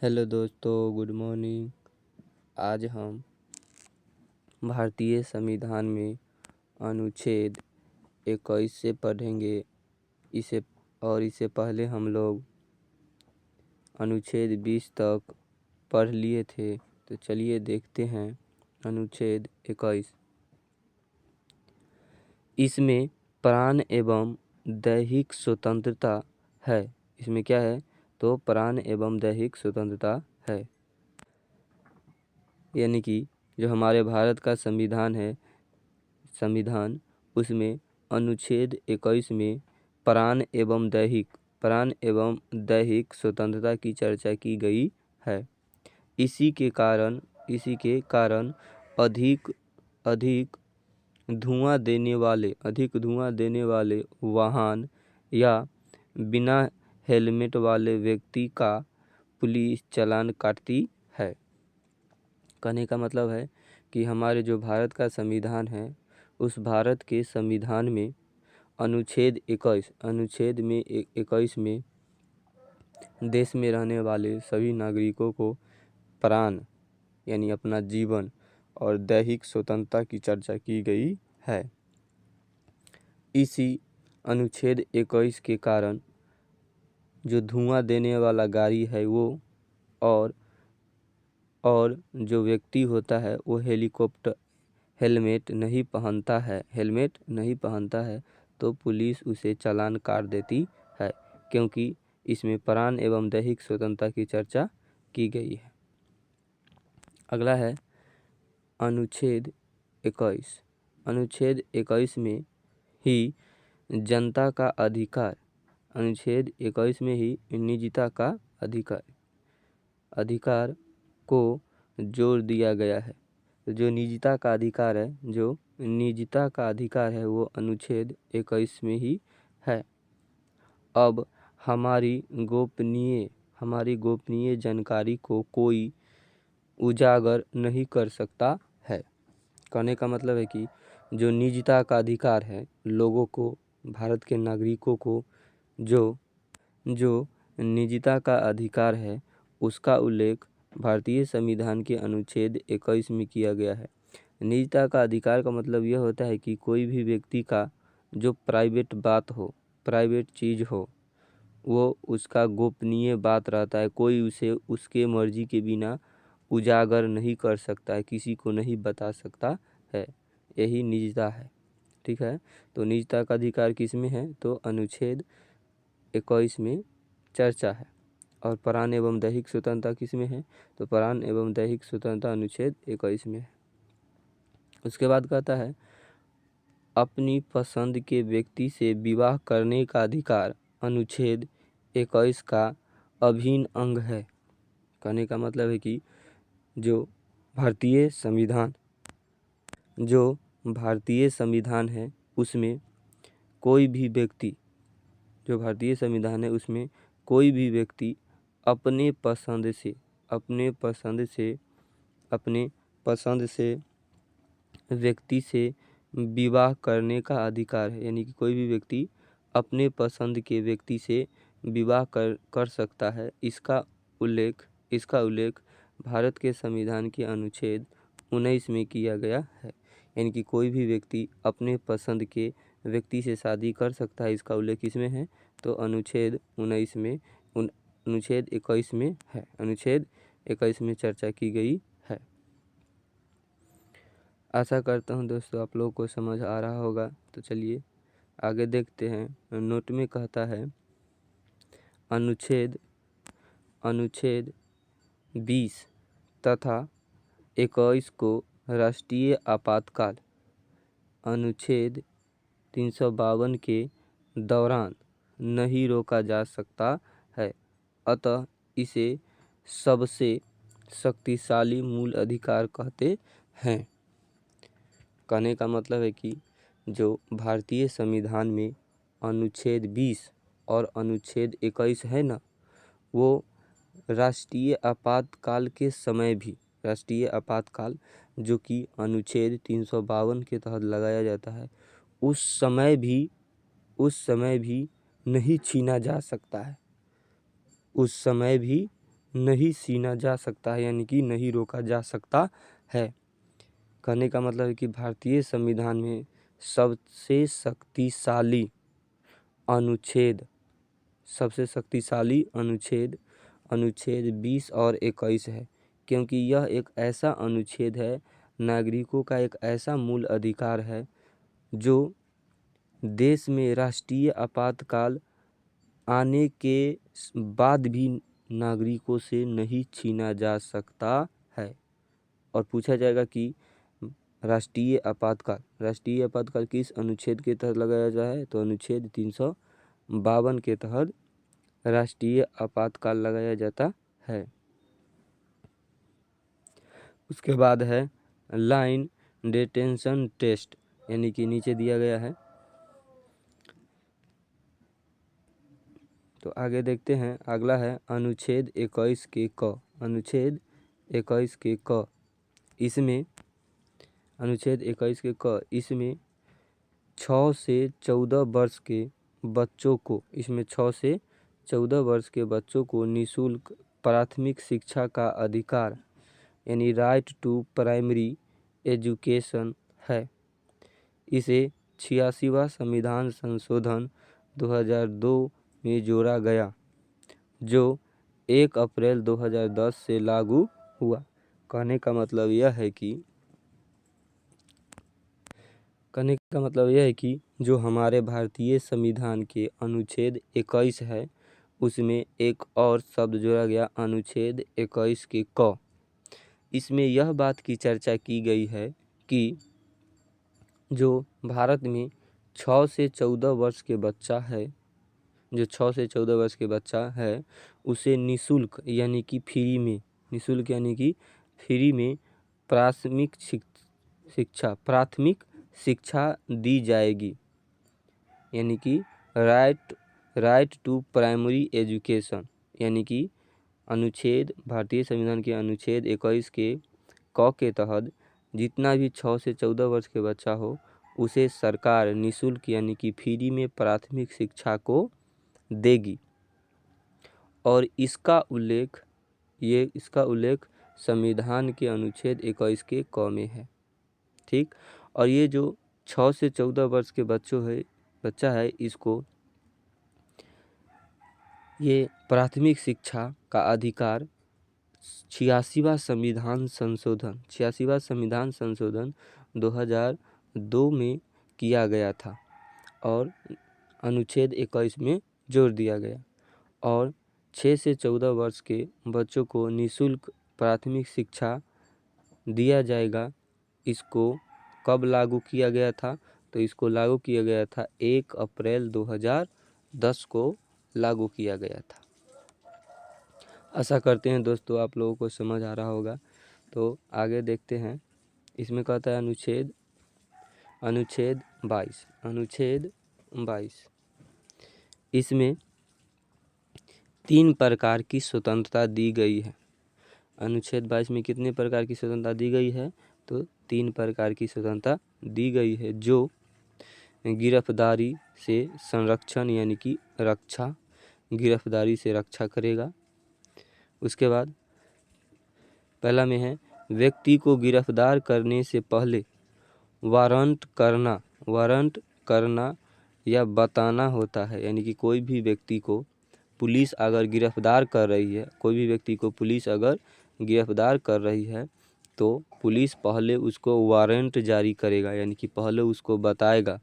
Hello दोस्तों, good morning. आज हम भारतीय संविधान में अनुच्छेद 21 से पढ़ेंगे। इससे पहले हम लोग अनुच्छेद 20 तक पढ़ लिए थे। तो चलिए देखते हैं अनुच्छेद 21। इसमें प्राण एवं दैहिक स्वतंत्रता है। इसमें क्या है? तो प्राण एवं दैहिक स्वतंत्रता है। यानी कि जो हमारे भारत का संविधान उसमें अनुच्छेद 21 में प्राण एवं दैहिक स्वतंत्रता की चर्चा की गई है। इसी के कारण अधिक धुआं देने वाले वाहन या बिना हेलमेट वाले व्यक्ति का पुलिस चालान काटती है। कहने का मतलब है कि हमारे जो भारत का संविधान है, उस भारत के संविधान में अनुच्छेद 21 में देश में रहने वाले सभी नागरिकों को प्राण यानी अपना जीवन और दैहिक स्वतंत्रता की चर्चा की गई है। इसी अनुच्छेद 21 के कारण जो धुआं देने वाला गाड़ी है वो और जो व्यक्ति होता है वो हेलमेट नहीं पहनता है तो पुलिस उसे चालान काट देती है, क्योंकि इसमें प्राण एवं दैहिक स्वतंत्रता की चर्चा की गई है। अगला है अनुच्छेद 21। अनुच्छेद 21 में ही जनता का अधिकार, अनुच्छेद 21 में ही निजता का अधिकार को जोर दिया गया है। जो निजता का अधिकार है वो अनुच्छेद 21 में ही है। अब हमारी गोपनीय जानकारी को कोई उजागर नहीं कर सकता है। कहने का मतलब है कि जो निजता का अधिकार है, लोगों को, भारत के नागरिकों को जो निजता का अधिकार है उसका उल्लेख भारतीय संविधान के अनुच्छेद 21 में किया गया है। निजता का अधिकार का मतलब यह होता है कि कोई भी व्यक्ति का जो प्राइवेट चीज़ हो, वो उसका गोपनीय बात रहता है। कोई उसे उसके मर्जी के बिना उजागर नहीं कर सकता है, किसी को नहीं बता सकता है। यही निजता है। ठीक है, तो निजता का अधिकार किस में है? तो अनुच्छेद 21 में चर्चा है। और प्राण एवं दैहिक स्वतंत्रता किस में है? तो प्राण एवं दैहिक स्वतंत्रता अनुच्छेद 21 में है। उसके बाद कहता है अपनी पसंद के व्यक्ति से विवाह करने का अधिकार अनुच्छेद 21 का अभिन्न अंग है। कहने का मतलब है कि जो भारतीय संविधान है उसमें कोई भी व्यक्ति अपने पसंद से व्यक्ति से विवाह करने का अधिकार है। यानी कि कोई भी व्यक्ति अपने पसंद के व्यक्ति से विवाह कर सकता है। इसका उल्लेख भारत के संविधान के अनुच्छेद 19 में किया गया है। यानी कि कोई भी व्यक्ति अपने पसंद के व्यक्ति से शादी कर सकता है। इसका उल्लेख किसमें है? तो अनुच्छेद 21 में है। अनुच्छेद 21 में चर्चा की गई है। आशा करता हूँ दोस्तों आप लोगों को समझ आ रहा होगा। तो चलिए आगे देखते हैं। नोट में कहता है अनुच्छेद 20 तथा 21 को राष्ट्रीय आपातकाल अनुच्छेद 352 के दौरान नहीं रोका जा सकता है। अतः इसे सबसे शक्तिशाली मूल अधिकार कहते हैं। कहने का मतलब है कि जो भारतीय संविधान में अनुच्छेद 20 और अनुच्छेद 21 है ना, वो राष्ट्रीय आपातकाल के समय भी, राष्ट्रीय आपातकाल जो कि अनुच्छेद 352 के तहत लगाया जाता है, उस समय भी नहीं छीना जा सकता है। उस समय भी नहीं छीना जा सकता है, यानी कि नहीं रोका जा सकता है। कहने का मतलब है कि भारतीय संविधान में सबसे शक्तिशाली अनुच्छेद अनुच्छेद 20 और 21 है, क्योंकि यह एक ऐसा अनुच्छेद है, नागरिकों का एक ऐसा मूल अधिकार है जो देश में राष्ट्रीय आपातकाल आने के बाद भी नागरिकों से नहीं छीना जा सकता है। और पूछा जाएगा कि राष्ट्रीय आपातकाल किस अनुच्छेद के तहत लगाया जाए है, तो अनुच्छेद 352 के तहत राष्ट्रीय आपातकाल लगाया जाता है। उसके बाद है लाइन डिटेंशन टेस्ट, यानी कि नीचे दिया गया है। तो आगे देखते हैं, अगला है अनुच्छेद 21 के क। अनुच्छेद 21 के क, इसमें अनुच्छेद 21 के क, इसमें 6 से 14 वर्ष के बच्चों को, इसमें 6 से 14 वर्ष के बच्चों को निःशुल्क प्राथमिक शिक्षा का अधिकार, यानी राइट टू प्राइमरी एजुकेशन है। इसे 86वां संविधान संशोधन 2002 में जोड़ा गया, जो 1 अप्रैल 2010 से लागू हुआ। कहने का मतलब यह है कि जो हमारे भारतीय संविधान के अनुच्छेद 21 है, उसमें एक और शब्द जोड़ा गया, अनुच्छेद 21 के क। इसमें यह बात की चर्चा की गई है कि जो भारत में 6 से 14 वर्ष के बच्चा है, जो 6 से 14 वर्ष के बच्चा है, उसे निःशुल्क यानी कि फ्री में प्राथमिक शिक्षा दी जाएगी, यानी कि राइट टू प्राइमरी एजुकेशन, यानी कि भारतीय संविधान के अनुच्छेद 21 के क के तहत जितना भी 6 से 14 वर्ष के बच्चा हो, उसे सरकार निःशुल्क यानी कि फ्री में प्राथमिक शिक्षा को देगी। और इसका उल्लेख संविधान के अनुच्छेद 21 के क में है। ठीक। और ये जो 6 से 14 वर्ष के बच्चा है, इसको ये प्राथमिक शिक्षा का अधिकार 86वां संविधान संशोधन 2002 में किया गया था और अनुच्छेद 21 में जोड़ दिया गया। और 6 से 14 वर्ष के बच्चों को निःशुल्क प्राथमिक शिक्षा दिया जाएगा। इसको कब लागू किया गया था, तो इसको लागू किया गया था 1 अप्रैल 2010 को लागू किया गया था। आशा करते हैं दोस्तों आप लोगों को समझ आ रहा होगा। तो आगे देखते हैं, इसमें कहता है अनुच्छेद 22, इसमें 3 प्रकार की स्वतंत्रता दी गई है। अनुच्छेद 22 में कितने प्रकार की स्वतंत्रता दी गई है, तो 3 प्रकार की स्वतंत्रता दी गई है, जो गिरफ्तारी से संरक्षण यानी कि गिरफ्तारी से रक्षा करेगा। उसके बाद पहला में है, व्यक्ति को गिरफ्तार करने से पहले वारंट करना या बताना होता है, यानी कि कोई भी व्यक्ति को पुलिस अगर गिरफ्तार कर रही है, तो पुलिस पहले उसको वारंट जारी करेगा, यानी कि पहले उसको बताएगा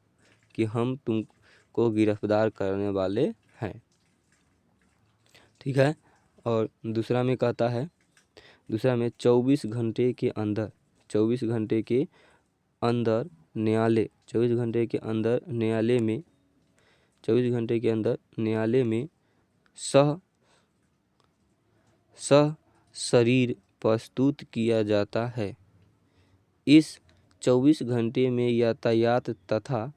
कि हम तुमको गिरफ्तार करने वाले हैं। ठीक है। और दूसरा में 24 घंटे के अंदर न्यायालय में शरीर प्रस्तुत किया जाता है। इस 24 घंटे में यातायात तथा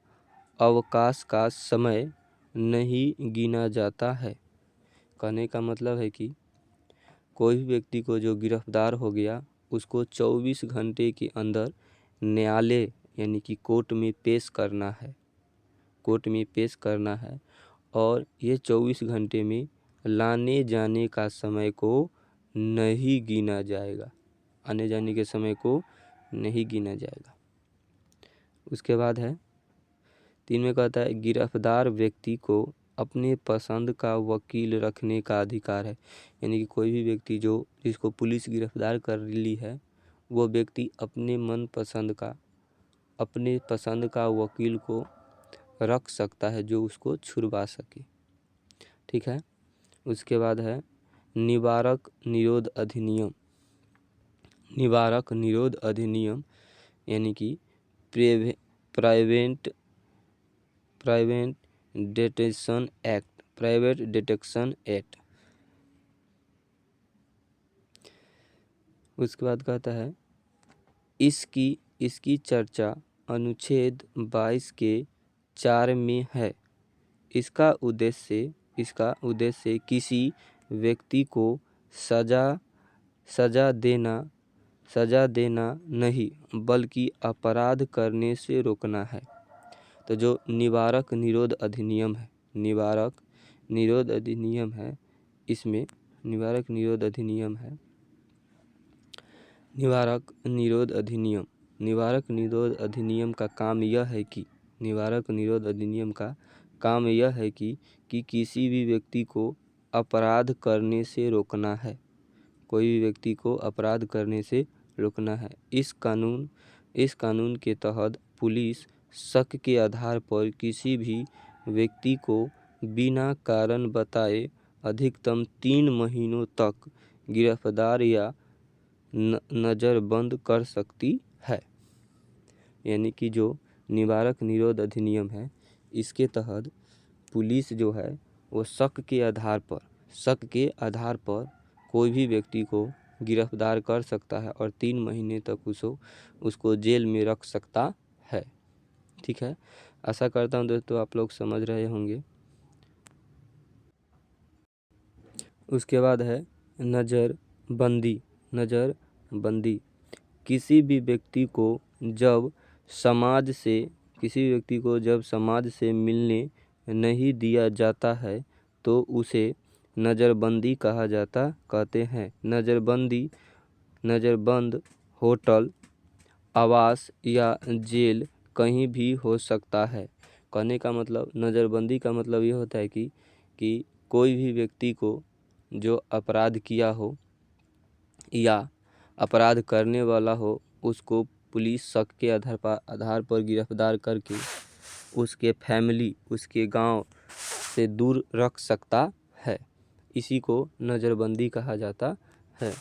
अवकाश का समय नहीं गिना जाता है। कहने का मतलब है कि कोई भी व्यक्ति को जो गिरफ्तार हो गया, उसको 24 घंटे के अंदर न्यायालय यानी कि कोर्ट में पेश करना है और ये 24 घंटे में लाने जाने का समय को नहीं गिना जाएगा, आने जाने के समय को नहीं गिना जाएगा। उसके बाद है 3 में कहता है गिरफ्तार व्यक्ति को अपने पसंद का वकील रखने का अधिकार है। यानी कि कोई भी व्यक्ति जिसको पुलिस गिरफ्तार कर ली है, वो व्यक्ति अपने पसंद का वकील को रख सकता है जो उसको छुड़वा सके। ठीक है। उसके बाद है निवारक निरोध अधिनियम। निवारक निरोध अधिनियम यानी कि प्राइवेट डिटेंशन एक्ट। उसके बाद कहता है इसकी चर्चा अनुच्छेद 22 के 4 में है। इसका उद्देश्य किसी व्यक्ति को सजा देना नहीं बल्कि अपराध करने से रोकना है। तो जो निवारक निरोध अधिनियम है, इसमें निवारक निरोध अधिनियम का काम यह है कि किसी भी व्यक्ति को अपराध करने से रोकना है। कोई भी व्यक्ति को अपराध करने से रोकना है। इस कानून के तहत पुलिस शक के आधार पर किसी भी व्यक्ति को बिना कारण बताए अधिकतम 3 महीनों तक गिरफ्तार या नज़रबंद कर सकती है। यानी कि जो निवारक निरोध अधिनियम है, इसके तहत पुलिस जो है वो शक के आधार पर कोई भी व्यक्ति को गिरफ्तार कर सकता है और 3 महीने तक उसको जेल में रख सकता है। ठीक है। आशा करता हूँ दोस्तों आप लोग समझ रहे होंगे। उसके बाद है नज़रबंदी। किसी भी व्यक्ति को जब समाज से मिलने नहीं दिया जाता है तो उसे नज़रबंदी कहते हैं। नज़रबंद होटल, आवास या जेल कहीं भी हो सकता है। कहने का मतलब, नज़रबंदी का मतलब ये होता है कि कोई भी व्यक्ति को जो अपराध किया हो या अपराध करने वाला हो, उसको पुलिस शक के आधार पर गिरफ्तार करके उसके फैमिली, उसके गांव से दूर रख सकता है। इसी को नज़रबंदी कहा जाता है।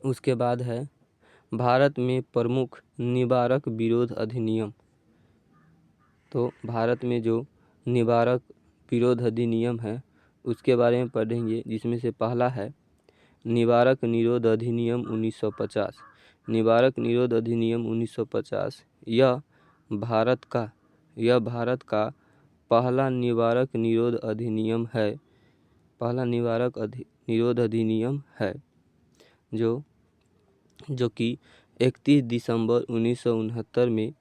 उसके बाद है भारत में प्रमुख निवारक विरोध अधिनियम। तो भारत में जो निवारक विरोध अधिनियम है उसके बारे में पढ़ेंगे, जिसमें से पहला है निवारक निरोध अधिनियम 1950। निवारक निरोध अधिनियम 1950 यह भारत का पहला निवारक निरोध अधिनियम है जो कि 31 दिसंबर 1969 में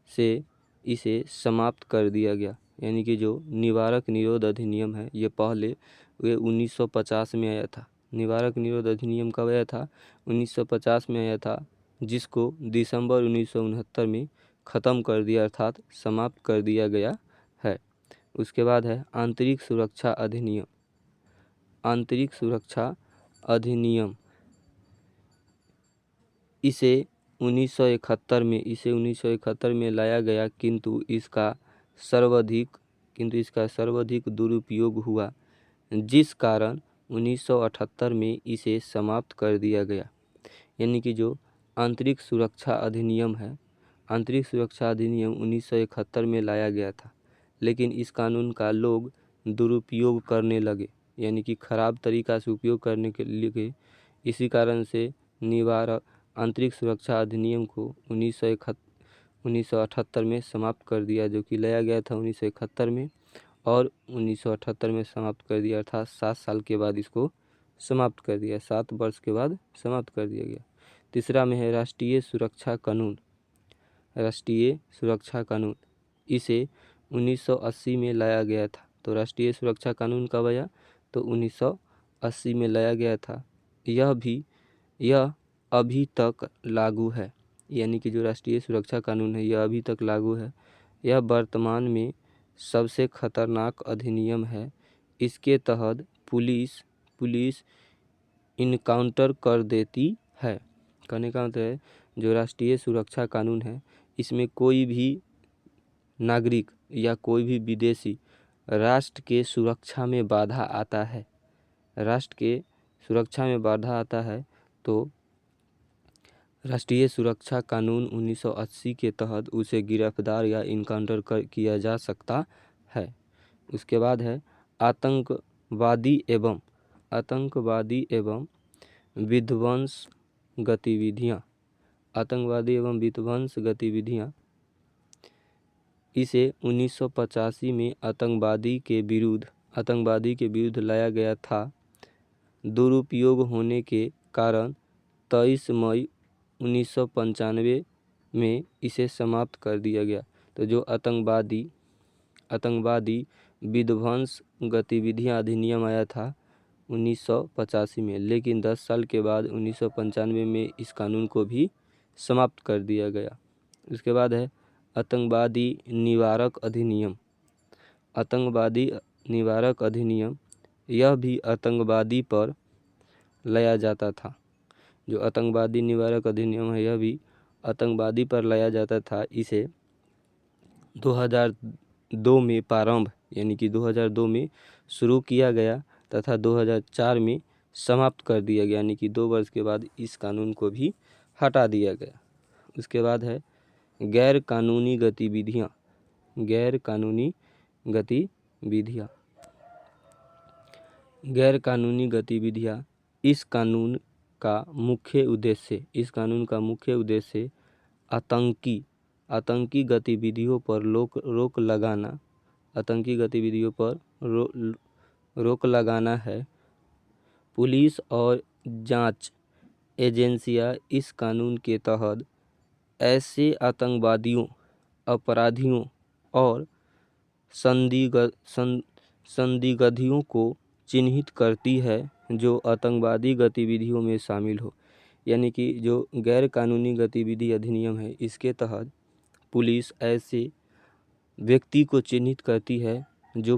से इसे समाप्त कर दिया गया। यानी कि जो निवारक निरोध अधिनियम है ये पहले 1950 में आया था। निवारक निरोध अधिनियम कब आया था? 1950 में आया था, जिसको दिसंबर 1969 में ख़त्म कर दिया, अर्थात समाप्त कर दिया गया है। उसके बाद है आंतरिक सुरक्षा अधिनियम। इसे 1971 में लाया गया, किंतु इसका सर्वाधिक दुरुपयोग हुआ, जिस कारण 1978 में इसे समाप्त कर दिया गया। यानी कि जो आंतरिक सुरक्षा अधिनियम है, आंतरिक सुरक्षा अधिनियम 1971 में लाया गया था, लेकिन इस कानून का लोग दुरुपयोग करने लगे, यानी कि खराब तरीका से उपयोग करने के लिए। इसी कारण से आंतरिक सुरक्षा अधिनियम को 1978 में समाप्त कर दिया, जो कि लाया गया था 1971 में और 1978 में समाप्त कर दिया, अर्थात 7 साल के बाद इसको समाप्त कर दिया, 7 वर्ष के बाद समाप्त कर दिया गया। तीसरा में है राष्ट्रीय सुरक्षा कानून। इसे 1980 में लाया गया था। तो राष्ट्रीय सुरक्षा कानून कब आया? तो 1980 में लाया गया था, यह अभी तक लागू है। यानी कि जो राष्ट्रीय सुरक्षा कानून है यह अभी तक लागू है। यह वर्तमान में सबसे खतरनाक अधिनियम है। इसके तहत पुलिस इनकाउंटर कर देती है। कहने का मतलब है जो राष्ट्रीय सुरक्षा कानून है इसमें कोई भी नागरिक या कोई भी विदेशी राष्ट्र के सुरक्षा में बाधा आता है, तो राष्ट्रीय सुरक्षा कानून 1980 के तहत उसे गिरफ्तार या इनकाउंटर किया जा सकता है। उसके बाद है आतंकवादी एवं विध्वंस गतिविधियाँ। इसे 1985 में आतंकवादी के विरुद्ध लाया गया था। दुरुपयोग होने के कारण 23 मई 1995 में इसे समाप्त कर दिया गया। तो जो आतंकवादी विध्वंस गतिविधियां अधिनियम आया था 1985 में, लेकिन 10 साल के बाद 1995 में इस कानून को भी समाप्त कर दिया गया। उसके बाद है आतंकवादी निवारक अधिनियम। यह भी आतंकवादी पर लाया जाता था। जो आतंकवादी निवारक अधिनियम है यह भी आतंकवादी पर लाया जाता था। इसे 2002 में यानी कि 2002 में शुरू किया गया तथा 2004 में समाप्त कर दिया गया, यानी कि 2 वर्ष के बाद इस कानून को भी हटा दिया गया। उसके बाद है गैर कानूनी गतिविधियाँ। इस कानून का मुख्य उद्देश्य आतंकी गतिविधियों पर रोक लगाना है। पुलिस और जांच एजेंसियां इस कानून के तहत ऐसे आतंकवादियों, अपराधियों और संदिग्धों को चिन्हित करती है जो आतंकवादी गतिविधियों में शामिल हो। यानी कि जो गैर कानूनी गतिविधि अधिनियम है इसके तहत पुलिस ऐसे व्यक्ति को चिन्हित करती है जो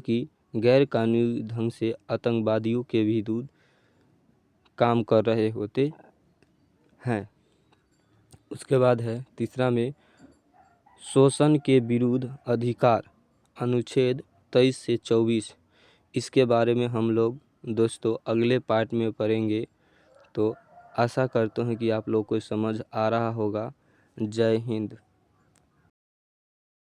कि गैर कानूनी ढंग से आतंकवादियों के विरुद्ध काम कर रहे होते हैं। उसके बाद है तीसरा में शोषण के विरुद्ध अधिकार, अनुच्छेद 23 से 24। इसके बारे में हम लोग दोस्तों अगले पार्ट में पढ़ेंगे। तो आशा करता हूँ कि आप लोग को समझ आ रहा होगा। जय हिंद।